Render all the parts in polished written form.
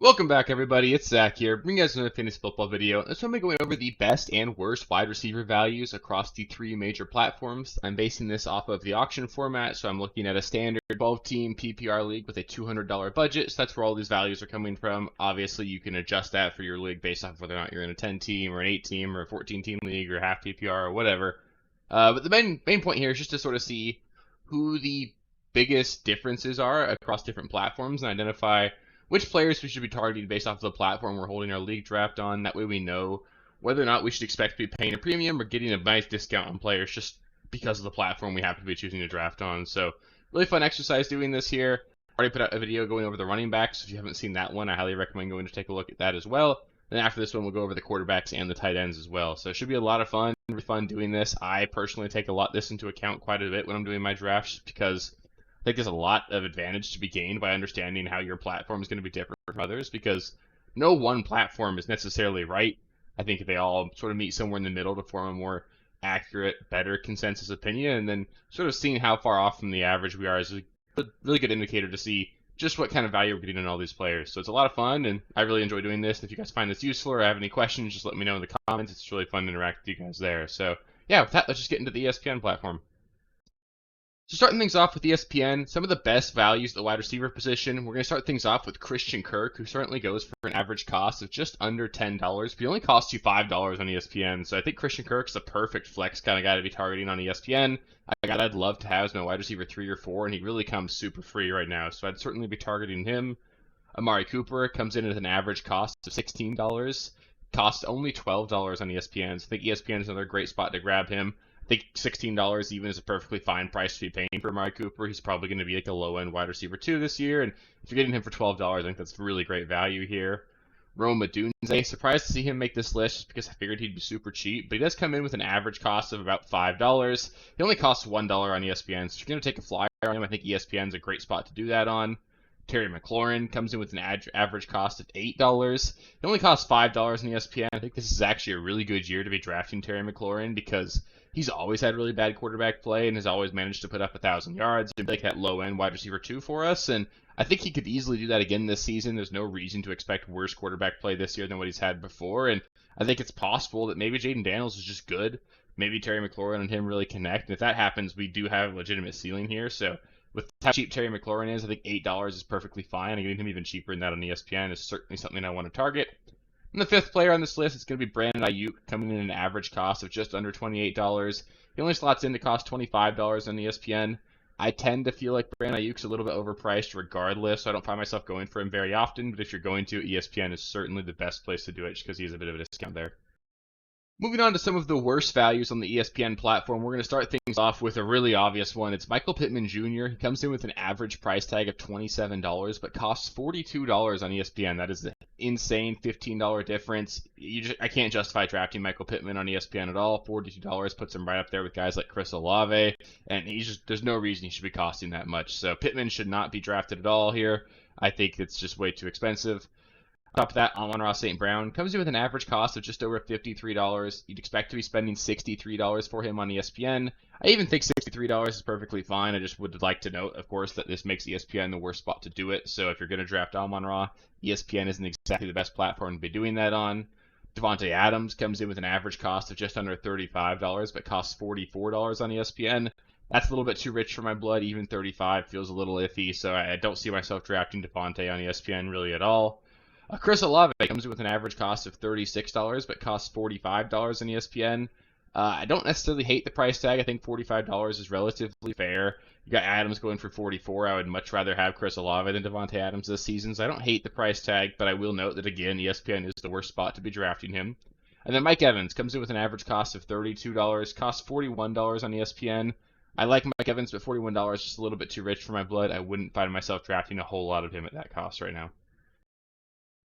Welcome back, everybody. It's Zach here, bringing you guys another fantasy football video. This one, I'm going over the best and worst wide receiver values across the three major platforms. I'm basing this off of the auction format, so I'm looking at a standard 12-team PPR league with a $200 budget. So that's where all these values are coming from. Obviously, you can adjust that for your league based off of whether or not you're in a 10-team or an 8-team or a 14-team league or half PPR or whatever. But the main point here is just to sort of see who the biggest differences are across different platforms and identify which players we should be targeting based off of the platform we're holding our league draft on. That way we know whether or not we should expect to be paying a premium or getting a nice discount on players just because of the platform we happen to be choosing to draft on. So really fun exercise doing this here. Already put out a video going over the running backs. If you haven't seen that one, I highly recommend going to take a look at that as well. Then after this one, we'll go over the quarterbacks and the tight ends as well. So it should be a lot of fun. Really fun doing this. I personally take this into account quite a bit when I'm doing my drafts because I think there's a lot of advantage to be gained by understanding how your platform is going to be different from others, because no one platform is necessarily right. I think they all sort of meet somewhere in the middle to form a more accurate, better consensus opinion, and then sort of seeing how far off from the average we are is a really good indicator to see just what kind of value we're getting in all these players. So it's a lot of fun, and I really enjoy doing this. If you guys find this useful or have any questions, just let me know in the comments. It's really fun to interact with you guys there. So yeah, with that, let's just get into the ESPN platform. So starting things off with ESPN, some of the best values at the wide receiver position. We're going to start things off with Christian Kirk, who certainly goes for an average cost of just under $10, but he only costs you $5 on ESPN. So I think Christian Kirk's the perfect flex kind of guy to be targeting on ESPN. A guy I'd love to have as my wide receiver 3 or 4, and he really comes super free right now. So I'd certainly be targeting him. Amari Cooper comes in at an average cost of $16, costs only $12 on ESPN. So I think ESPN is another great spot to grab him. I think $16 even is a perfectly fine price to be paying for Amari Cooper. He's probably going to be like a low-end wide receiver 2 this year, and if you're getting him for $12, I think that's really great value here. Rome Odunze, surprised to see him make this list just because I figured he'd be super cheap, but he does come in with an average cost of about $5. He only costs $1 on ESPN, so if you're going to take a flyer on him, I think ESPN's a great spot to do that on. Terry McLaurin comes in with an average cost of $8. He only costs $5 on ESPN. I think this is actually a really good year to be drafting Terry McLaurin because he's always had really bad quarterback play and has always managed to put up 1,000 yards and be like that low-end wide receiver 2 for us. And I think he could easily do that again this season. There's no reason to expect worse quarterback play this year than what he's had before. And I think it's possible that maybe Jayden Daniels is just good. Maybe Terry McLaurin and him really connect. And if that happens, we do have a legitimate ceiling here. So with how cheap Terry McLaurin is, I think $8 is perfectly fine. And getting him even cheaper than that on ESPN is certainly something I want to target. And the fifth player on this list is going to be Brandon Aiyuk, coming in at an average cost of just under $28. He only slots in to cost $25 on ESPN. I tend to feel like Brandon Aiyuk's a little bit overpriced regardless, so I don't find myself going for him very often. But if you're going to, ESPN is certainly the best place to do it just because he has a bit of a discount there. Moving on to some of the worst values on the ESPN platform, we're going to start things off with a really obvious one. It's Michael Pittman Jr. He comes in with an average price tag of $27, but costs $42 on ESPN. That is an insane $15 difference. I can't justify drafting Michael Pittman on ESPN at all. $42 puts him right up there with guys like Chris Olave, and there's no reason he should be costing that much. So Pittman should not be drafted at all here. I think it's just way too expensive. On top of that, Amon-Ra St. Brown comes in with an average cost of just over $53. You'd expect to be spending $63 for him on ESPN. I even think $63 is perfectly fine. I just would like to note, of course, that this makes ESPN the worst spot to do it. So if you're going to draft Amon-Ra, ESPN isn't exactly the best platform to be doing that on. Davante Adams comes in with an average cost of just under $35, but costs $44 on ESPN. That's a little bit too rich for my blood. Even $35 feels a little iffy, so I don't see myself drafting Davante on ESPN really at all. Chris Olave comes in with an average cost of $36, but costs $45 on ESPN. I don't necessarily hate the price tag. I think $45 is relatively fair. You got Adams going for $44. I would much rather have Chris Olave than Davante Adams this season, so I don't hate the price tag, but I will note that, again, ESPN is the worst spot to be drafting him. And then Mike Evans comes in with an average cost of $32, costs $41 on ESPN. I like Mike Evans, but $41 is just a little bit too rich for my blood. I wouldn't find myself drafting a whole lot of him at that cost right now.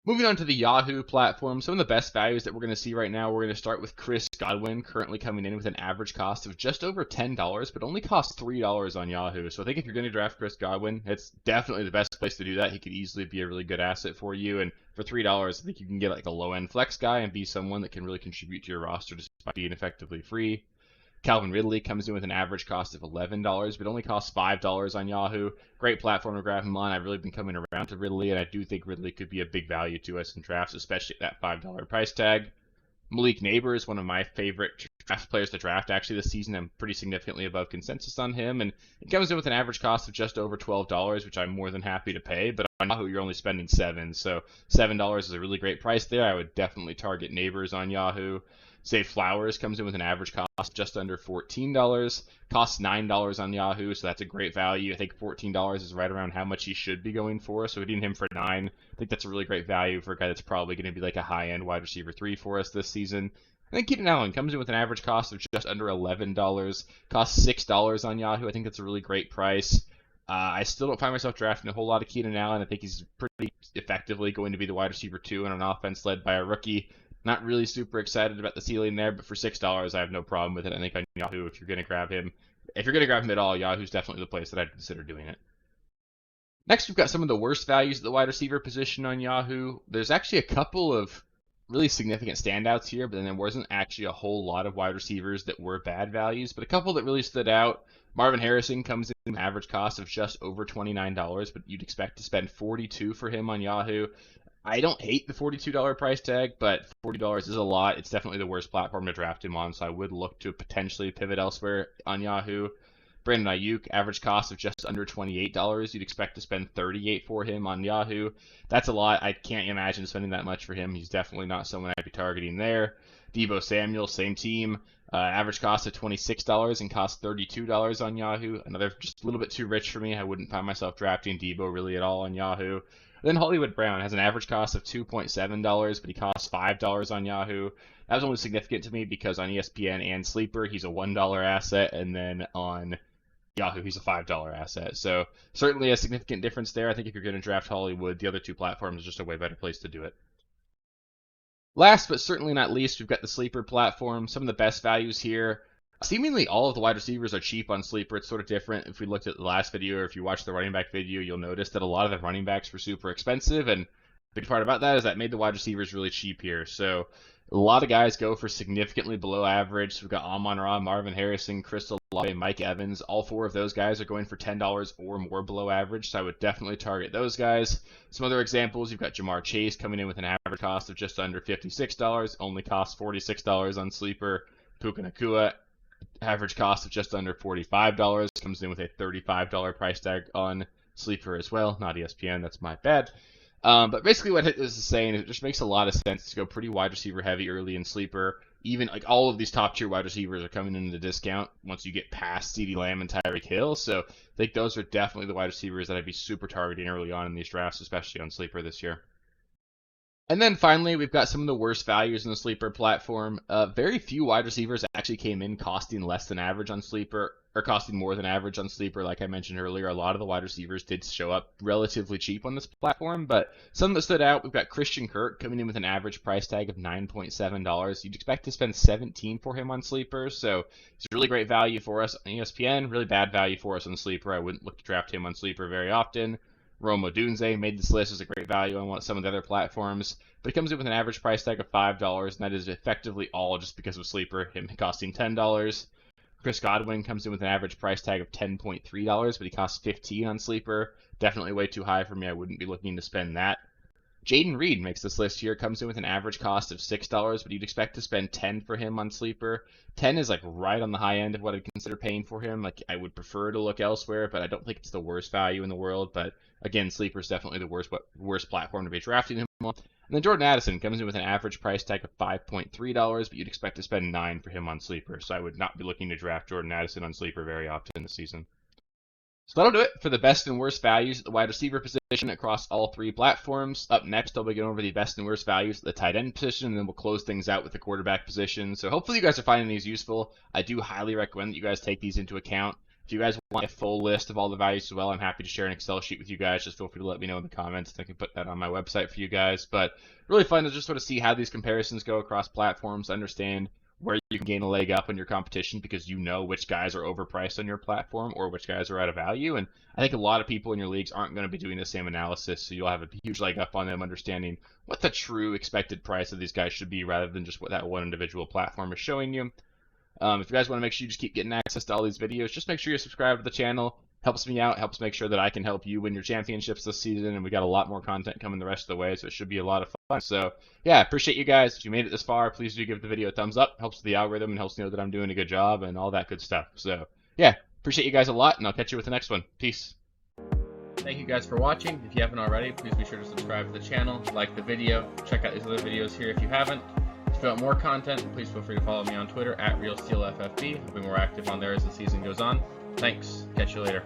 Moving on to the Yahoo platform, some of the best values that we're going to see right now, we're going to start with Chris Godwin, currently coming in with an average cost of just over $10, but only costs $3 on Yahoo. So I think if you're going to draft Chris Godwin, it's definitely the best place to do that. He could easily be a really good asset for you, and for $3, I think you can get like a low-end flex guy and be someone that can really contribute to your roster despite being effectively free. Calvin Ridley comes in with an average cost of $11, but only costs $5 on Yahoo. Great platform to grab him on. I've really been coming around to Ridley, and I do think Ridley could be a big value to us in drafts, especially at that $5 price tag. Malik Neighbors, one of my favorite draft players to draft actually this season. I'm pretty significantly above consensus on him, and it comes in with an average cost of just over $12, which I'm more than happy to pay. But on Yahoo, you're only spending $7, so $7 is a really great price there. I would definitely target Neighbors on Yahoo. Zay Flowers comes in with an average cost just under $14, costs $9 on Yahoo, so that's a great value. I think $14 is right around how much he should be going for, so hitting him for $9, I think that's a really great value for a guy that's probably going to be like a high-end wide receiver 3 for us this season. And then Keenan Allen comes in with an average cost of just under $11, costs $6 on Yahoo. I think that's a really great price. I still don't find myself drafting a whole lot of Keenan Allen. I think he's pretty effectively going to be the wide receiver 2 in an offense led by a rookie. Not really super excited about the ceiling there, but for $6, I have no problem with it. I think on Yahoo, if you're going to grab him at all, Yahoo's definitely the place that I'd consider doing it. Next, we've got some of the worst values at the wide receiver position on Yahoo. There's actually a couple of really significant standouts here, but then there wasn't actually a whole lot of wide receivers that were bad values, but a couple that really stood out. Marvin Harrison comes in with an average cost of just over $29, but you'd expect to spend $42 for him on Yahoo. I don't hate the $42 price tag, but $40 is a lot. It's definitely the worst platform to draft him on, so I would look to potentially pivot elsewhere on Yahoo. Brandon Ayuk, average cost of just under $28. You'd expect to spend $38 for him on Yahoo. That's a lot. I can't imagine spending that much for him. He's definitely not someone I'd be targeting there. Deebo Samuel, same team. Average cost of $26 and cost $32 on Yahoo. Another just a little bit too rich for me. I wouldn't find myself drafting Deebo really at all on Yahoo. Then Hollywood Brown has an average cost of $2.7, but he costs $5 on Yahoo. That was only significant to me because on ESPN and Sleeper, he's a $1 asset, and then on Yahoo, he's a $5 asset. So certainly a significant difference there. I think if you're going to draft Hollywood, the other two platforms are just a way better place to do it. Last but certainly not least, we've got the Sleeper platform. Some of the best values here. Seemingly all of the wide receivers are cheap on Sleeper. It's sort of different. If we looked at the last video or if you watched the running back video, you'll notice that a lot of the running backs were super expensive. And the big part about that is that made the wide receivers really cheap here. So a lot of guys go for significantly below average. So we've got Amon-Ra, Marvin Harrison, Chris Olave, Mike Evans. All four of those guys are going for $10 or more below average. So I would definitely target those guys. Some other examples, you've got Jamar Chase coming in with an average cost of just under $56. Only costs $46 on Sleeper. Puka Nacua, average cost of just under $45, comes in with a $35 price tag on Sleeper as well. Not ESPN, that's my bad. But basically what this is saying is it just makes a lot of sense to go pretty wide receiver heavy early in Sleeper. Even like all of these top tier wide receivers are coming into the discount once you get past CeeDee Lamb and Tyreek Hill. So I think those are definitely the wide receivers that I'd be super targeting early on in these drafts, especially on Sleeper this year. And then finally, we've got some of the worst values in the Sleeper platform. Very few wide receivers actually came in costing less than average on Sleeper, or costing more than average on Sleeper. Like I mentioned earlier, a lot of the wide receivers did show up relatively cheap on this platform, but some that stood out, we've got Christian Kirk coming in with an average price tag of $9.7. You'd expect to spend $17 for him on Sleeper, so it's a really great value for us on ESPN, really bad value for us on Sleeper. I wouldn't look to draft him on Sleeper very often. Rome Odunze made this list as a great value on some of the other platforms, but he comes in with an average price tag of $5, and that is effectively all just because of Sleeper, him costing $10. Chris Godwin comes in with an average price tag of $10.3, but he costs $15 on Sleeper. Definitely way too high for me. I wouldn't be looking to spend that. Jaden Reed makes this list here, comes in with an average cost of $6, but you'd expect to spend $10 for him on Sleeper. 10 is like right on the high end of what I'd consider paying for him. Like I would prefer to look elsewhere, but I don't think it's the worst value in the world. But again, Sleeper is definitely the worst platform to be drafting him on. And then Jordan Addison comes in with an average price tag of $5.3, but you'd expect to spend $9 for him on Sleeper. So I would not be looking to draft Jordan Addison on Sleeper very often this season. So that'll do it for the best and worst values at the wide receiver position across all three platforms. Up next, I'll be going over the best and worst values at the tight end position, and then we'll close things out with the quarterback position. So hopefully you guys are finding these useful. I do highly recommend that you guys take these into account. If you guys want a full list of all the values as well, I'm happy to share an Excel sheet with you guys. Just feel free to let me know in the comments. I can put that on my website for you guys. But really fun to just sort of see how these comparisons go across platforms, understand where you can gain a leg up on your competition because you know which guys are overpriced on your platform or which guys are out of value. And I think a lot of people in your leagues aren't going to be doing the same analysis, so you'll have a huge leg up on them understanding what the true expected price of these guys should be rather than just what that one individual platform is showing you. If you guys want to make sure you just keep getting access to all these videos, just make sure you subscribe to the channel. Helps me out, helps make sure that I can help you win your championships this season, and we got a lot more content coming the rest of the way, so it should be a lot of fun. So yeah, appreciate you guys. If you made it this far, please do give the video a thumbs up. Helps with the algorithm and helps me know that I'm doing a good job and all that good stuff. So yeah, appreciate you guys a lot, and I'll catch you with the next one. Peace. Thank you guys for watching. If you haven't already, please be sure to subscribe to the channel, like the video, check out these other videos here if you haven't. If you want more content, please feel free to follow me on Twitter at RealSteelFFB. I'll be more active on there as the season goes on. Thanks. Catch you later.